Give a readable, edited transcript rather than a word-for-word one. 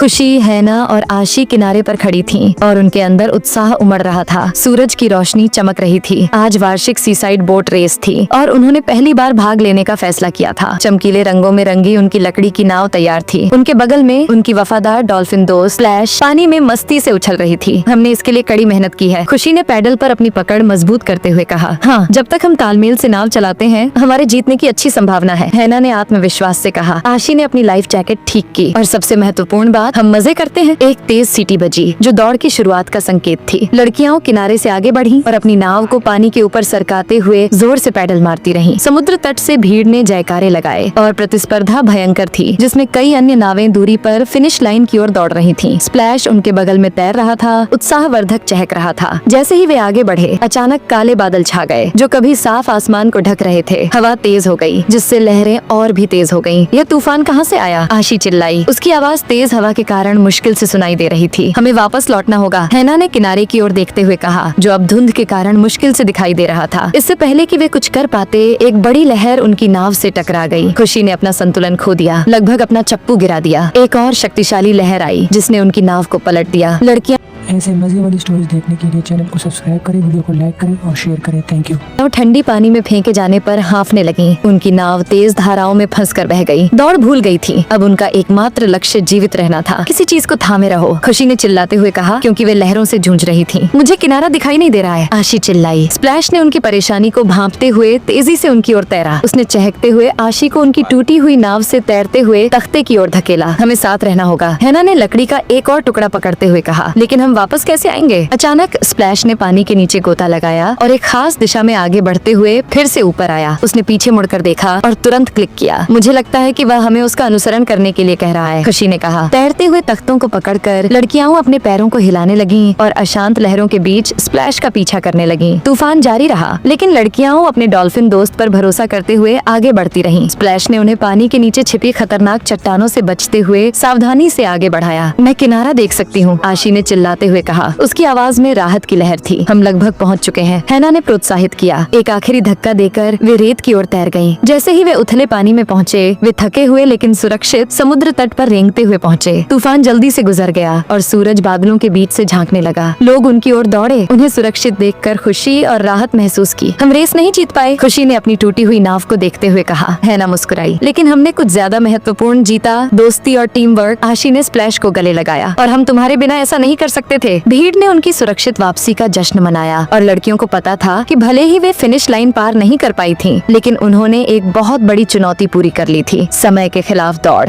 खुशी, हैना और आशी किनारे पर खड़ी थीं और उनके अंदर उत्साह उमड़ रहा था। सूरज की रोशनी चमक रही थी। आज वार्षिक सीसाइड बोट रेस थी और उन्होंने पहली बार भाग लेने का फैसला किया था। चमकीले रंगों में रंगी उनकी लकड़ी की नाव तैयार थी। उनके बगल में उनकी वफादार डॉल्फिन दोस्त स्प्लैश पानी में मस्ती से उछल रही थी। हमने इसके लिए कड़ी मेहनत की है, खुशी ने पैडल पर अपनी पकड़ मजबूत करते हुए कहा। हाँ, जब तक हम तालमेल से नाव चलाते हैं हमारे जीतने की अच्छी संभावना है, हैना ने आत्मविश्वास से कहा। आशी ने अपनी लाइफ जैकेट ठीक की और सबसे महत्वपूर्ण बात, हम मजे करते हैं। एक तेज सीटी बजी जो दौड़ की शुरुआत का संकेत थी। लड़कियां किनारे से आगे बढ़ी और अपनी नाव को पानी के ऊपर सरकाते हुए जोर से पैडल मारती रहीं। समुद्र तट से भीड़ ने जयकारे लगाए और प्रतिस्पर्धा भयंकर थी, जिसमें कई अन्य नावें दूरी पर फिनिश लाइन की ओर दौड़ रही थीं। स्प्लैश उनके बगल में तैर रहा था, उत्साहवर्धक चहक रहा था। जैसे ही वे आगे बढ़े अचानक काले बादल छा गए जो कभी साफ आसमान को ढक रहे थे। हवा तेज हो गई जिससे लहरें और भी तेज हो गईं। यह तूफान कहाँ से आया? आशी चिल्लाई। उसकी आवाज तेज हवा के कारण मुश्किल से सुनाई दे रही थी। हमें वापस लौटना होगा, हैना ने किनारे की ओर देखते हुए कहा, जो अब धुंध के कारण मुश्किल से दिखाई दे रहा था। इससे पहले कि वे कुछ कर पाते एक बड़ी लहर उनकी नाव से टकरा गई। खुशी ने अपना संतुलन खो दिया, लगभग अपना चप्पू गिरा दिया। एक और शक्तिशाली लहर आई जिसने उनकी नाव को पलट दिया। लड़कियां ऐसे मजे वाली स्टोरीज देखने के लिए चैनल को सब्सक्राइब करें, वीडियो को लाइक करें और शेयर करें। Thank you. ठंडी पानी में फेंके जाने पर हांफने लगी। उनकी नाव तेज धाराओं में फंसकर बह गई। दौड़ भूल गई थी। अब उनका एकमात्र लक्ष्य जीवित रहना था। किसी चीज को थामे रहो, खुशी ने चिल्लाते हुए कहा, क्योंकि वे लहरों से जूझ रही थी। मुझे किनारा दिखाई नहीं दे रहा है, आशी चिल्लाई। स्प्लैश ने उनकी परेशानी को भांपते हुए तेजी से उनकी ओर तैरा। उसने चहकते हुए आशी को उनकी टूटी हुई नाव से तैरते हुए तख्ते की ओर धकेला। हमें साथ रहना होगा, हैना ने लकड़ी का एक और टुकड़ा पकड़ते हुए कहा। लेकिन हम वापस कैसे आएंगे? अचानक स्प्लैश ने पानी के नीचे गोता लगाया और एक खास दिशा में आगे बढ़ते हुए फिर से ऊपर आया। उसने पीछे मुड़कर देखा और तुरंत क्लिक किया। मुझे लगता है कि वह हमें उसका अनुसरण करने के लिए कह रहा है, खुशी ने कहा। तैरते हुए तख्तों को पकड़कर लड़कियां अपने पैरों को हिलाने लगीं और अशांत लहरों के बीच स्प्लैश का पीछा करने लगीं। तूफान जारी रहा, लेकिन लड़कियां अपने डॉल्फिन दोस्त पर भरोसा करते हुए आगे बढ़ती रहीं। स्प्लैश ने उन्हें पानी के नीचे छिपी खतरनाक चट्टानों से बचते हुए सावधानी से आगे बढ़ाया। मैं किनारा देख सकती हूँ, आशी ने चिल्लाते हुए कहा। उसकी आवाज में राहत की लहर थी। हम लगभग पहुंच चुके हैं, हैना ने प्रोत्साहित किया। एक आखिरी धक्का देकर वे रेत की ओर तैर गईं। जैसे ही वे उथले पानी में पहुंचे वे थके हुए लेकिन सुरक्षित समुद्र तट पर रेंगते हुए पहुंचे। तूफान जल्दी से गुजर गया और सूरज बादलों के बीच से झांकने लगा। लोग उनकी ओर दौड़े। उन्हें सुरक्षित देखकर खुशी और राहत महसूस की। हम रेस नहीं जीत पाए, खुशी ने अपनी टूटी हुई नाव को देखते हुए कहा। हैना मुस्कुराई। लेकिन हमने कुछ ज्यादा महत्वपूर्ण जीता, दोस्ती और टीम वर्क। आशी ने स्प्लैश को गले लगाया। और हम तुम्हारे बिना ऐसा नहीं कर सकते थे। भीड़ ने उनकी सुरक्षित वापसी का जश्न मनाया और लड़कियों को पता था कि भले ही वे फिनिश लाइन पार नहीं कर पाई थीं, लेकिन उन्होंने एक बहुत बड़ी चुनौती पूरी कर ली थी, समय के खिलाफ दौड़।